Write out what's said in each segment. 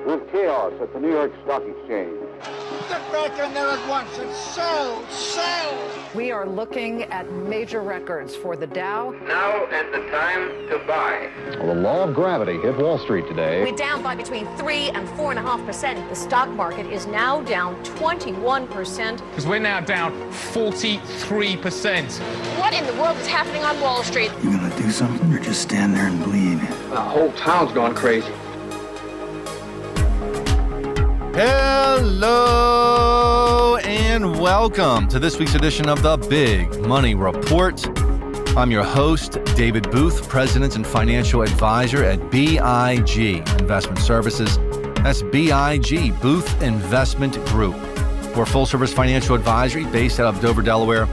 with chaos at the New York Stock Exchange. Get back in there at once and sell! We are looking at major records for the Dow. Now is the time to buy. Well, the law of gravity hit Wall Street today. We're down by between 3 and 4.5%. The stock market is now down 21%. Because we're now down 43%. What in the world is happening on Wall Street? You gonna do something or just stand there and bleed? The whole town's gone crazy. Hello and welcome to this week's edition of the Big Money Report. I'm your host, David Booth, President and Financial Advisor at BIG Investment Services. That's BIG, Booth Investment Group. We're a full-service financial advisory based out of Dover, Delaware,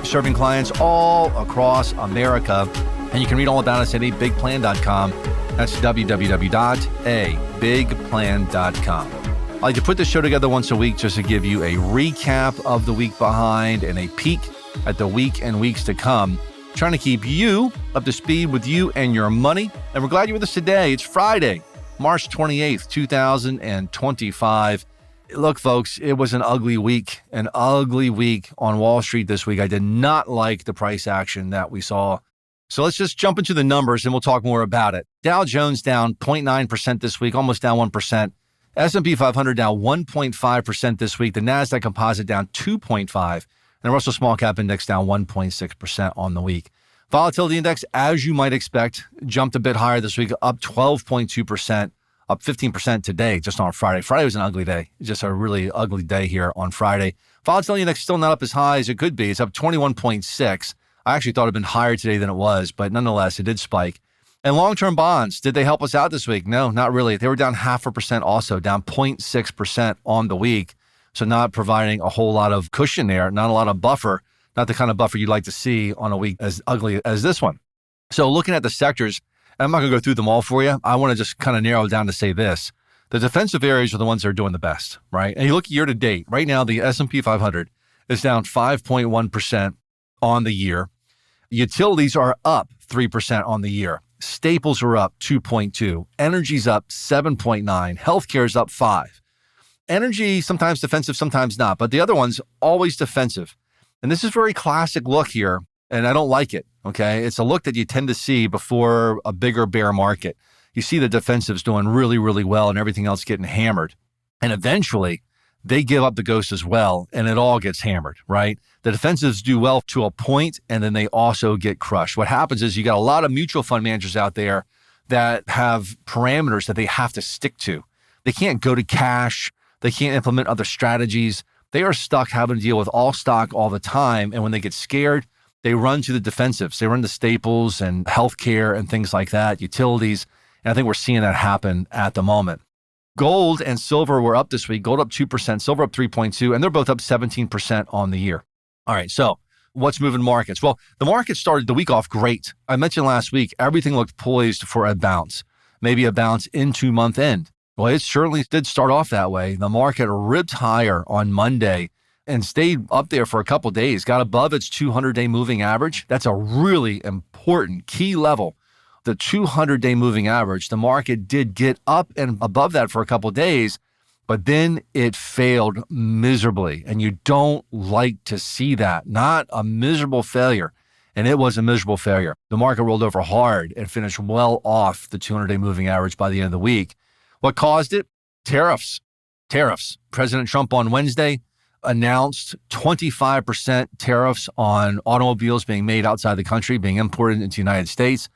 serving clients all across America. And you can read all about us at abigplan.com. That's www.abigplan.com. I like to put this show together once a week just to give you a recap of the week behind and a peek at the week and weeks to come. Trying to keep you up to speed with you and your money. And we're glad you're with us today. It's Friday, March 28th, 2025. Look, folks, it was an ugly week on Wall Street this week. I did not like the price action that we saw. So let's just jump into the numbers and we'll talk more about it. Dow Jones down 0.9% this week, almost down 1%. S&P 500 down 1.5% this week. The NASDAQ Composite down 2.5%. And the Russell Small Cap Index down 1.6% on the week. Volatility Index, as you might expect, jumped a bit higher this week, up 12.2%, up 15% today, just on Friday. Friday was an ugly day, just a really ugly day here on Friday. Volatility Index still not up as high as it could be. It's up 21.6. I actually thought it had been higher today than it was, but nonetheless, it did spike. And long-term bonds, did they help us out this week? No, not really. They were down 0.5% also, down 0.6% on the week. So not providing a whole lot of cushion there, not a lot of buffer, not the kind of buffer you'd like to see on a week as ugly as this one. So looking at the sectors, I'm not going to go through them all for you. I want to just kind of narrow it down to say this. The defensive areas are the ones that are doing the best, right? And you look year to date, right now, the S&P 500 is down 5.1% on the year. Utilities are up 3% on the year. Staples are up 2.2. Energy's up 7.9. Healthcare's up 5. Energy, sometimes defensive, sometimes not. But the other one's always defensive. And this is a very classic look here. And I don't like it, okay? It's a look that you tend to see before a bigger bear market. You see the defensives doing really, really well and everything else getting hammered. And eventually, they give up the ghost as well, and it all gets hammered, right? The defensives do well to a point, and then they also get crushed. What happens is you got a lot of mutual fund managers out there that have parameters that they have to stick to. They can't go to cash. They can't implement other strategies. They are stuck having to deal with all stock all the time, and when they get scared, they run to the defensives. They run to staples and healthcare and things like that, utilities, and I think we're seeing that happen at the moment. Gold and silver were up this week. Gold up 2%, silver up 3.2%, and they're both up 17% on the year. All right, so what's moving markets? Well, the market started the week off great. I mentioned last week, everything looked poised for a bounce, maybe a bounce into month end. Well, it certainly did start off that way. The market ripped higher on Monday and stayed up there for a couple of days, got above its 200-day moving average. That's a really important key level. The 200-day moving average, the market did get up and above that for a couple of days, but then it failed miserably. And you don't like to see that. Not a miserable failure. And it was a miserable failure. The market rolled over hard and finished well off the 200-day moving average by the end of the week. What caused it? Tariffs. President Trump on Wednesday announced 25% tariffs on automobiles being made outside the country, being imported into the United States.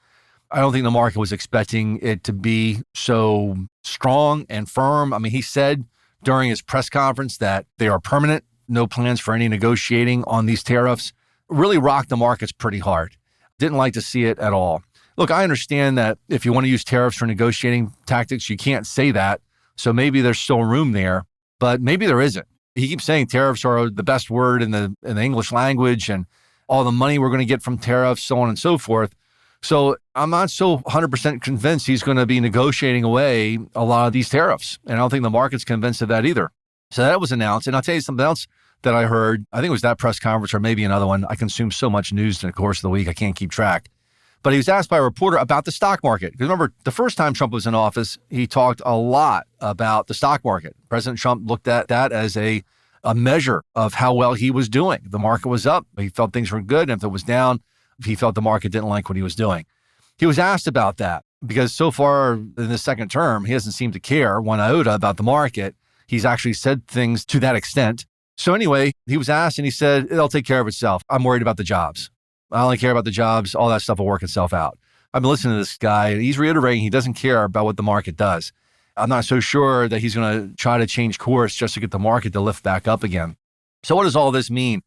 I don't think the market was expecting it to be so strong and firm. I mean, he said during his press conference that they are permanent, no plans for any negotiating on these tariffs. Really rocked the markets pretty hard. Didn't like to see it at all. Look, I understand that if you want to use tariffs for negotiating tactics, you can't say that. So maybe there's still room there, but maybe there isn't. He keeps saying tariffs are the best word in the English language and all the money we're going to get from tariffs, so on and so forth. So I'm not so 100% convinced he's going to be negotiating away a lot of these tariffs. And I don't think the market's convinced of that either. So that was announced. And I'll tell you something else that I heard. I think it was that press conference or maybe another one. I consume so much news in the course of the week, I can't keep track. But he was asked by a reporter about the stock market. Because remember, the first time Trump was in office, he talked a lot about the stock market. President Trump looked at that as a measure of how well he was doing. The market was up. He felt things were good. And if it was down, he felt the market didn't like what he was doing. He was asked about that because so far in the second term, he doesn't seem to care one iota about the market. He's actually said things to that extent. So anyway, he was asked and he said, it'll take care of itself. I'm worried about the jobs. I only care about the jobs. All that stuff will work itself out. I've been listening to this guy. He's reiterating he doesn't care about what the market does. I'm not so sure that he's going to try to change course just to get the market to lift back up again. So what does all this mean?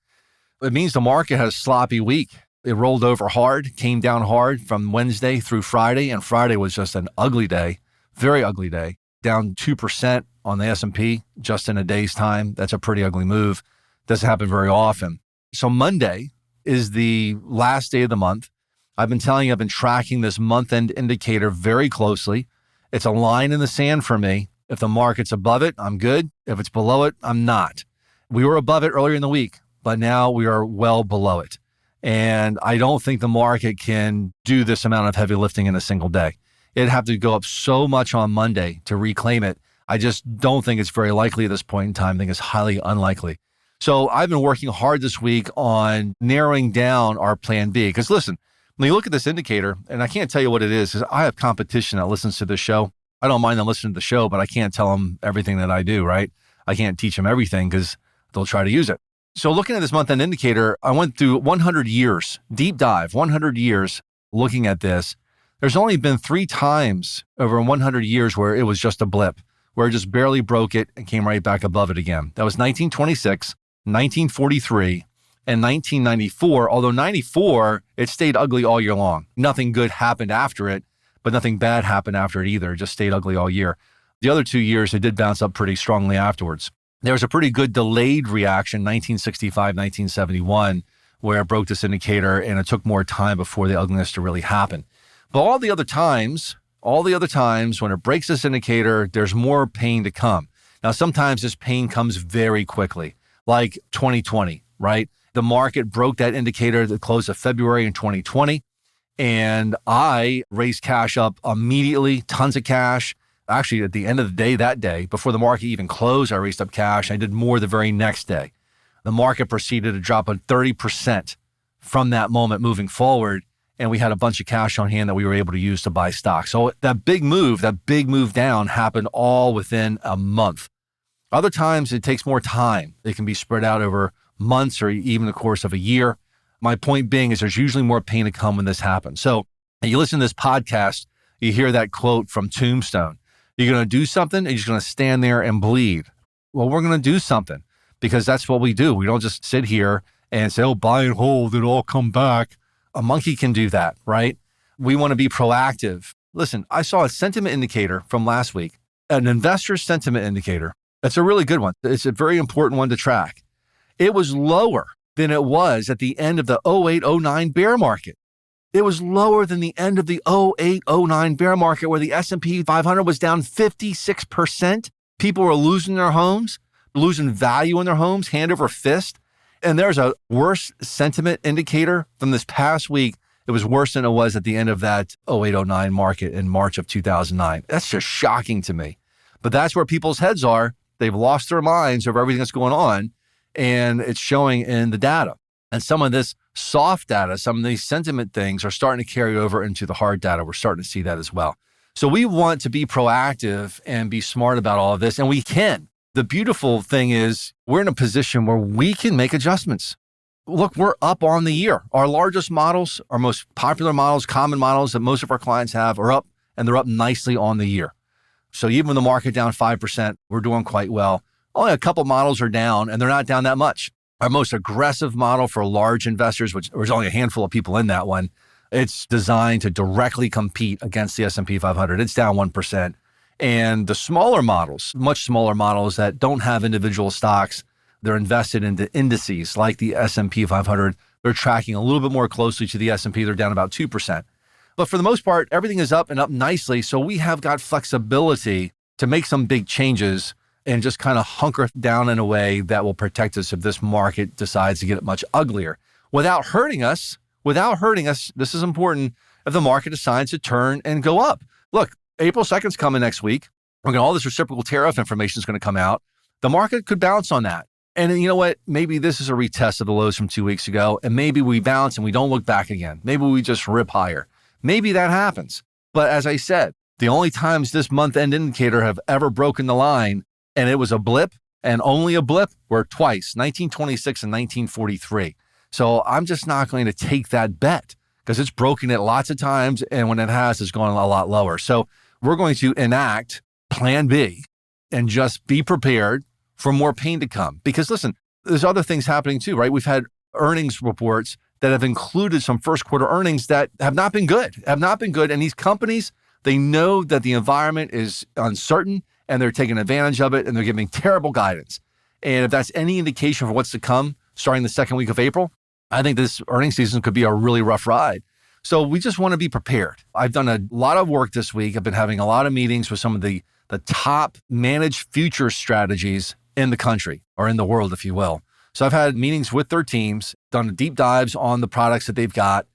It means the market had a sloppy week. It rolled over hard, came down hard from Wednesday through Friday, and Friday was just an ugly day, very ugly day, down 2% on the S&P just in a day's time. That's a pretty ugly move. Doesn't happen very often. So Monday is the last day of the month. I've been telling you, I've been tracking this month-end indicator very closely. It's a line in the sand for me. If the market's above it, I'm good. If it's below it, I'm not. We were above it earlier in the week, but now we are well below it. And I don't think the market can do this amount of heavy lifting in a single day. It'd have to go up so much on Monday to reclaim it. I just don't think it's very likely at this point in time. I think it's highly unlikely. So I've been working hard this week on narrowing down our plan B. Because listen, when you look at this indicator, and I can't tell you what it is, because I have competition that listens to this show. I don't mind them listening to the show, but I can't tell them everything that I do, right? I can't teach them everything because they'll try to use it. So looking at this month-end indicator, I went through 100 years, deep dive, 100 years looking at this. There's only been 3 times over 100 years where it was just a blip, where it just barely broke it and came right back above it again. That was 1926, 1943, and 1994. Although 94, it stayed ugly all year long. Nothing good happened after it, but nothing bad happened after it either. It just stayed ugly all year. The other 2 years, it did bounce up pretty strongly afterwards. There was a pretty good delayed reaction, 1965, 1971, where it broke this indicator and it took more time before the ugliness to really happen. But all the other times when it breaks this indicator, there's more pain to come. Now, sometimes this pain comes very quickly, like 2020, right? The market broke that indicator at the close of February in 2020, and I raised cash up immediately, tons of cash. Actually, at the end of the day, that day, before the market even closed, I raised up cash. I did more the very next day. The market proceeded to drop 30% from that moment moving forward, and we had a bunch of cash on hand that we were able to use to buy stock. So that big move down happened all within a month. Other times, it takes more time. It can be spread out over months or even the course of a year. My point being is there's usually more pain to come when this happens. So you listen to this podcast, you hear that quote from Tombstone. You're going to do something and you're just going to stand there and bleed. Well, we're going to do something because that's what we do. We don't just sit here and say, oh, buy and hold, it'll all come back. A monkey can do that, right? We want to be proactive. Listen, I saw a sentiment indicator from last week, an investor sentiment indicator. That's a really good one. It's a very important one to track. It was lower than it was at the end of the 08-09 bear market. It was lower than the end of the 08-09 bear market where the S&P 500 was down 56%. People were losing their homes, losing value in their homes, hand over fist. And there's a worse sentiment indicator from this past week. It was worse than it was at the end of that 08-09 market in March of 2009. That's just shocking to me. But that's where people's heads are. They've lost their minds over everything that's going on, and it's showing in the data. And some of this soft data, some of these sentiment things are starting to carry over into the hard data. We're starting to see that as well. So we want to be proactive and be smart about all of this, and we can. The beautiful thing is we're in a position where we can make adjustments. Look, we're up on the year. Our largest models, our most popular models, common models that most of our clients have are up, and they're up nicely on the year. So even with the market down 5%, we're doing quite well. Only a couple models are down, and they're not down that much. Our most aggressive model for large investors, which there's only a handful of people in that one, it's designed to directly compete against the S&P 500. It's down 1%. And the smaller models, much smaller models that don't have individual stocks, they're invested into indices like the S&P 500. They're tracking a little bit more closely to the S&P. They're down about 2%. But for the most part, everything is up and up nicely. So we have got flexibility to make some big changes and just kind of hunker down in a way that will protect us if this market decides to get much uglier without hurting us. This is important. if the market decides to turn and go up. Look, April 2nd's coming next week. All this reciprocal tariff information is going to come out. The market could bounce on that. And you know what? Maybe this is a retest of the lows from 2 weeks ago, and maybe we bounce and we don't look back again. Maybe we just rip higher. Maybe that happens. But as I said, the only times this month-end indicator have ever broken the line, and it was a blip, and only a blip, were twice, 1926 and 1943. So I'm just not going to take that bet because it's broken it lots of times, and when it has, it's gone a lot lower. So we're going to enact Plan B and just be prepared for more pain to come. Because listen, there's other things happening too, right? We've had earnings reports that have included some first quarter earnings that have not been good. And these companies, they know that the environment is uncertain and they're taking advantage of it and they're giving terrible guidance. And if that's any indication for what's to come starting the second week of April, I think this earnings season could be a really rough ride. So we just want to be prepared. I've done a lot of work this week. I've been having a lot of meetings with some of the top managed future strategies in the country, or in the world, if you will. So I've had meetings with their teams, done deep dives on the products that they've got,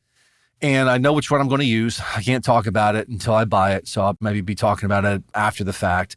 and I know which one I'm going to use. I can't talk about it until I buy it, so I'll maybe be talking about it after the fact.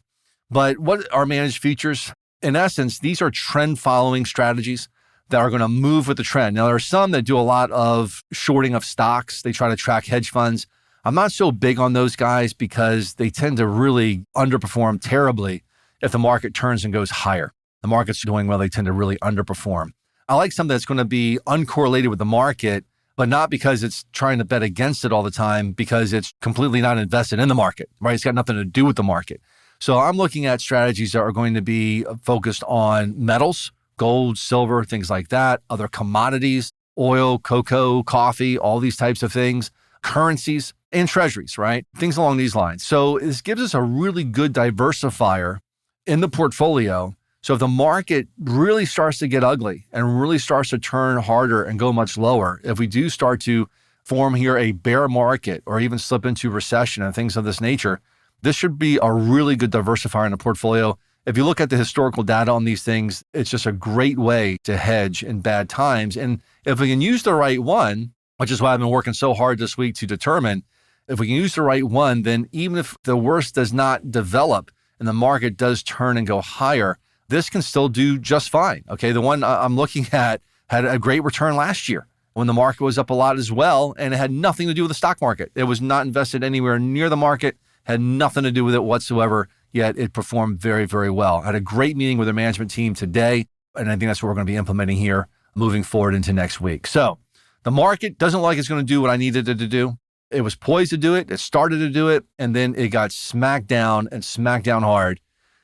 But what are managed futures? In essence, these are trend-following strategies that are going to move with the trend. Now, there are some that do a lot of shorting of stocks. They try to track hedge funds. I'm not so big on those guys because they tend to really underperform terribly if the market turns and goes higher. The market's doing well, they tend to really underperform. I like something that's going to be uncorrelated with the market, but not because it's trying to bet against it all the time, because it's completely not invested in the market, right? It's got nothing to do with the market. So I'm looking at strategies that are going to be focused on metals, gold, silver, things like that, other commodities, oil, cocoa, coffee, all these types of things, currencies, and treasuries, right? Things along these lines. So this gives us a really good diversifier in the portfolio. So if the market really starts to get ugly and really starts to turn harder and go much lower, if we do start to form here a bear market or even slip into recession and things of this nature, this should be a really good diversifier in the portfolio. If you look at the historical data on these things, it's just a great way to hedge in bad times. And if we can use the right one, which is why I've been working so hard this week to determine, if we can use the right one, then even if the worst does not develop and the market does turn and go higher, this can still do just fine. Okay, the one I'm looking at had a great return last year when the market was up a lot as well, and it had nothing to do with the stock market. It was not invested anywhere near the market, had nothing to do with it whatsoever, yet it performed very, very well. I had a great meeting with the management team today, and I think that's what we're going to be implementing here moving forward into next week. So the market doesn't look like it's going to do what I needed it to do. It was poised to do it. It started to do it, and then it got smacked down and smacked down hard.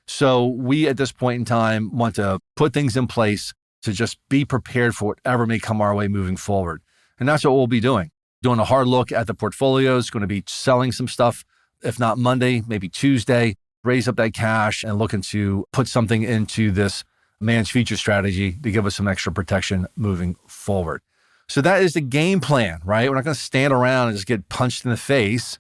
So we, at this point in time, want to put things in place to just be prepared for whatever may come our way moving forward. And that's what we'll be doing a hard look at the portfolios, going to be selling some stuff, if not Monday, maybe Tuesday, raise up that cash and looking to put something into this managed future strategy to give us some extra protection moving forward. So that is the game plan, right? We're not going to stand around and just get punched in the face,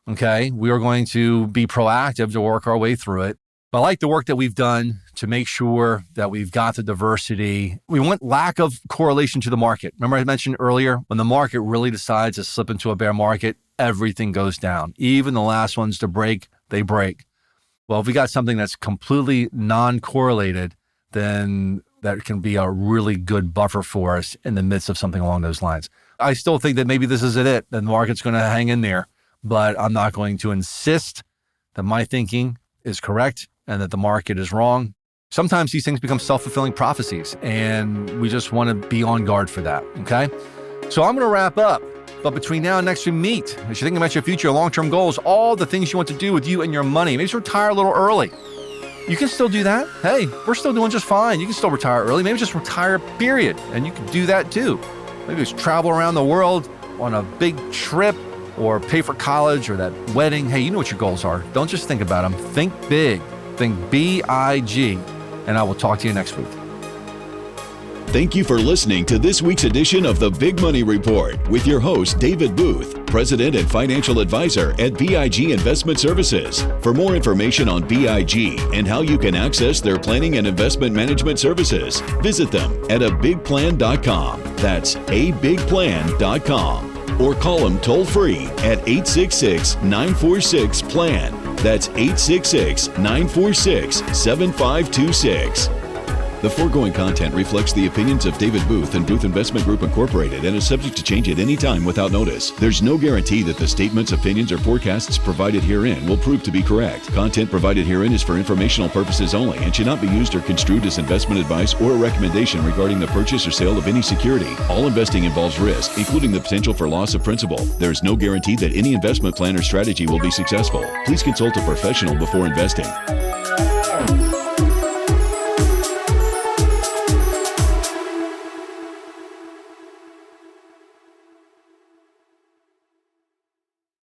okay? We are going to be proactive to work our way through it. But I like the work that we've done to make sure that we've got the diversity. We want lack of correlation to the market. Remember I mentioned earlier, when the market really decides to slip into a bear market, everything goes down. Even the last ones to break, they break. Well, if we got something that's completely non-correlated, then that can be a really good buffer for us in the midst of something along those lines. I still think that maybe this isn't it. The market's going to hang in there, but I'm not going to insist that my thinking is correct and that the market is wrong. Sometimes these things become self-fulfilling prophecies, and we just want to be on guard for that, okay? So I'm going to wrap up. But between now and next we meet, as you're thinking about your future, long-term goals, all the things you want to do with you and your money, maybe just retire a little early. You can still do that. Hey, we're still doing just fine. You can still retire early. Maybe just retire, period. And you can do that too. Maybe just travel around the world on a big trip or pay for college or that wedding. Hey, you know what your goals are. Don't just think about them. Think big. Think B-I-G. And I will talk to you next week. Thank you for listening to this week's edition of the Big Money Report with your host, David Booth, President and Financial Advisor at BIG Investment Services. For more information on BIG and how you can access their planning and investment management services, visit them at abigplan.com. That's abigplan.com. or call them toll-free at 866-946-PLAN. That's 866-946-7526. The foregoing content reflects the opinions of David Booth and Booth Investment Group Incorporated and is subject to change at any time without notice. There's no guarantee that the statements, opinions, or forecasts provided herein will prove to be correct. Content provided herein is for informational purposes only and should not be used or construed as investment advice or a recommendation regarding the purchase or sale of any security. All investing involves risk, including the potential for loss of principal. There is no guarantee that any investment plan or strategy will be successful. Please consult a professional before investing.